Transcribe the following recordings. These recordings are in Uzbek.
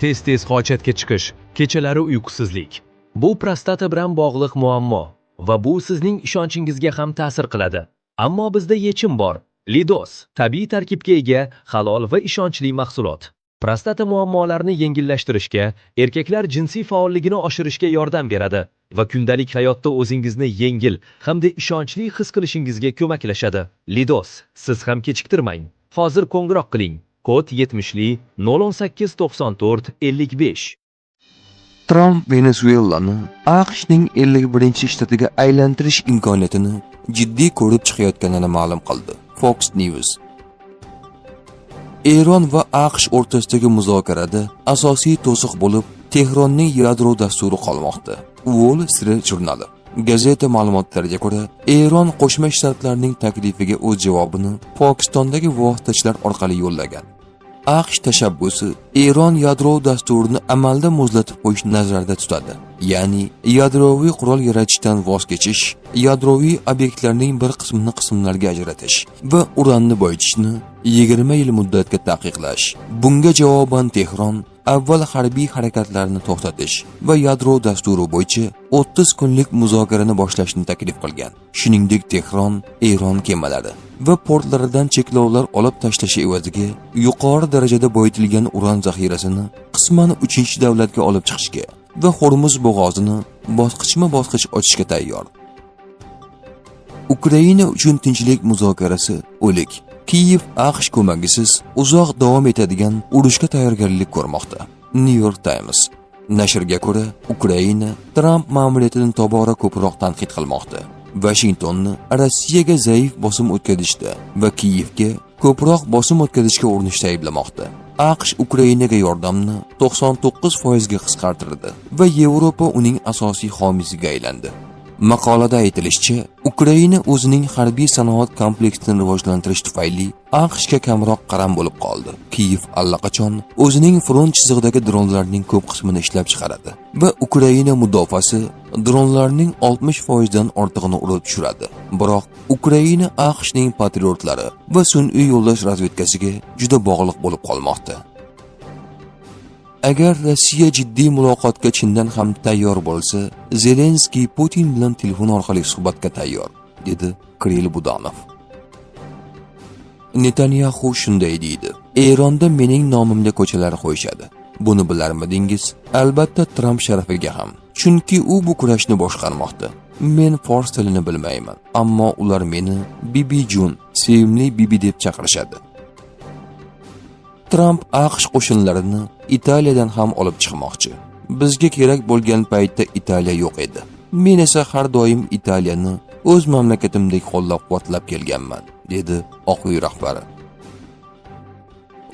tez hojatga chiqish, kechalari uyqusizlik. Bu prostata bilan bog'liq muammo va bu sizning ishonchingizni ham ta'sir qiladi. Ammo bizda yechim bor. Lidos tabiiy tarkibga ega, halol va ishonchli mahsulot. Prostata muammolarini yengillashtirishga, erkaklar jinsiy faolligini oshirishga yordam beradi va kundalik hayotda o'zingizni yengil hamda ishonchli his qilishingizga ko'maklashadi. Lidos, siz ham kechiktirmang. Hozir qo'ng'iroq qiling. Kod 70li 018 94 55. Trump Venezuelani AQShning 51-shtatiga aylantirish imkoniyatini jiddiy ko'rib chiqayotganini ma'lum qildi. Fox News. Eron va AQSh o'rtasidagi muzokarada asosiy to'siq bo'lib, Tehronning yadro dasturi qolmoqda. Wall Street jurnali. Gazeta ma'lumotlariga ko'ra, Eron Qo'shma Shtatlarning taklifiga o'z javobini Pokistondagi vositachilar orqali yo'llagan. AQSh tashabbusi Eron yadro dasturini amalda muzlatib qo'yishni nazarda tutadi. Ya'ni yadroviy qurol yaratishdan voz kechish, yadroviy obyektlarning bir qismini qismlarga ajratish va uranni boyitishni 20 yil muddatga taqiqlash. Bunga javoban Tehron avval harbiy harakatlarni to'xtatish va yadro dasturi bo'yicha 30 kunlik muzokarani boshlashni taklif qilgan. Shuningdek, Tehron Eron kemalari va portlaridan cheklovlar olib tashlashi evaziga yuqori darajada boyitilgan uran zaxirasini qisman 3-davlatga olib chiqishga va Hormuz bo'g'ozini bosqichma-bosqich ochishga tayyor. Ukraina uchun tinchlik muzokarasi o'lik. Kiyev AQSh ko'magisiz uzoq davom etadigan urushga tayyorgarlik ko'rmoqda. New York Times nashrga ko'ra, Ukraina Trump ma'muriyatini tobora ko'proq tanqid qilmoqda. Washingtonni Rossiyaga zaif bosim o'tkazishda va Kiyevga ko'proq bosim o'tkazishga urinishda ayblamoqda. AQSh Ukrainaga yordamni 99% ga qisqartirdi va Yevropa uning asosiy homiysiga aylandi. Maqolada aytilishicha, Ukraina o'zining harbiy sanoat kompleksini rivojlantirish tufayli AQShga kamroq qaram bo'lib qoldi. Kiyev allaqachon o'zining front chizig'idagi dronlarning ko'p qismini ishlab chiqaradi va Ukraina mudofaasi dronlarning 60% dan ortig'ini urib tushiradi. Biroq Ukraina AQShning patriotlari va sun'iy yo'ldosh razvedkasiga juda bog'liq bo'lib qolmoqda. Agar Rossiya jiddiy muloqotga chindan ham tayyor bo'lsa, Zelenskiy Putin bilan telefon orqali suhbatga tayyor, dedi Kirill Budanov. Netanyahu shunday deydi: Eronda mening nomimga ko'chalar qo'yishadi. Buni bilarmidingiz? Albatta Trump sharafiga ham. Chunki u bu kurashni boshqarmoqda. Men fors tilini bilmayman, ammo ular meni Bibi Jun, sevimli Bibi deb chaqirishadi. Trump AQSh qo'shinlarini Italiyadan ham olib chiqmoqchi. Bizga kerak bo'lgan paytda Italiya yo'q edi. Men esa har doim Italiyani o'z mamlakatimdek qo'llab-quvvatlab kelganman, dedi Oq uy rahbari.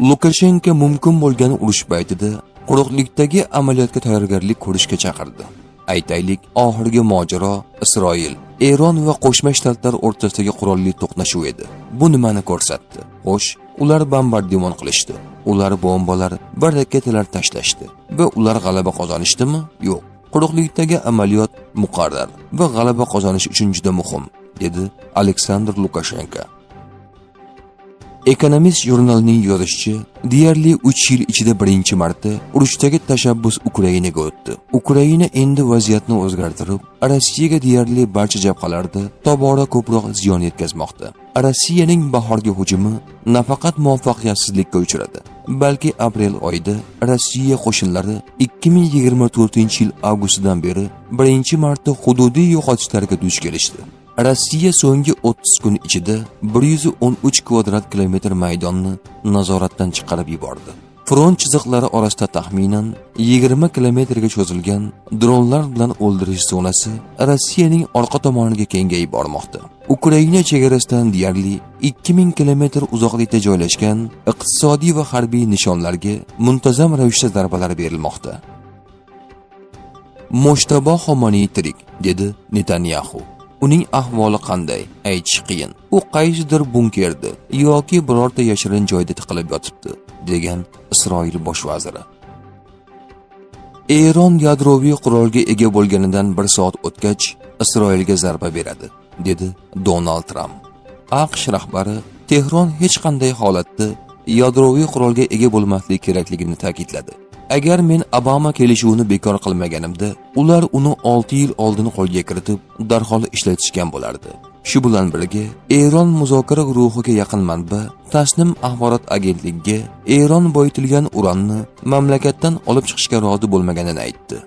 Lukashenko mumkin bo'lgan urush paytida quruqlikdagi amaliyotga tayyorgarlik ko'rishga chaqirdi. Aytaylik, oxirgi mojaro Isroil, Eron va Qo'shma Shtatlar o'rtasidagi qurolli to'qnashuv edi. Bu nimani ko'rsatdi? Xo'sh, ular bombardimon qilishdi. Ular bombalar va raketalar tashlashdi va ular g'alaba qozonishdimi? Yo'q. Quruqlikdagi amaliyot muqarrar va g'alaba qozonish uchun juda muhim, dedi Aleksandr Lukashenko. Ekonomist jurnalining yozishicha, deyarli 3 yil ichida birinchi marta urushdagi tashabbus Ukrainaga o'tdi. Ukraina endi vaziyatni o'zgartirib, Rossiyaga deyarli barcha jabhalarda tobora ko'proq ziyon yetkazmoqda. Rossiyaning bahorgi hujumi nafaqat muvaffaqiyatsizlikka uchradi, balki aprel oyida Rossiya qo'shinlari 2024-yil avgustdan beri birinchi marta hududiy yo'qotishlarga duch kelishdi. Rossiya so'nggi 30 kun ichida 113 kvadrat kilometr maydonni nazoratdan chiqarib yubordi. Front chiziqlari orasida taxminan 20 kilometrga cho'zilgan dronlar bilan o'ldirish zonasi Rossiyaning orqa tomoniga kengayib bormoqda. Ukraina chegarasidan deyarli 2000 kilometr uzoqlikda joylashgan iqtisodiy va harbiy nishonlarga muntazam ravishda zarbalar berilmoqda. Moshtaba Xomaniy tirik, dedi Netanyahu. Uning ahvoli qanday? Aytish qiyin. U qaysidir bunkerda yoki birorta yashirin joyda tiqilib yotibdi, degan Isroil bosh vaziri. Eron yadroviy qurolga ega bo'lganidan 1 soat o'tgach Isroilga zarba beradi, dedi Donald Trump. AQSh rahbari Tehron hech qanday holatda yadroviy qurolga ega bo'lmasligi kerakligini ta'kidladi. Agar men Obama kelishuvini bekor qilmaganimda, ular uni 6 yil oldin qo'lga kiritib, darhol ishlatishgan bo'lardi. Shu bilan birga, Eron muzokara guruhiga yaqin manba Tasnim axborot agentligiga Eron boyitilgan uranni mamlakatdan olib chiqishga rozi bo'lmaganini aytdi.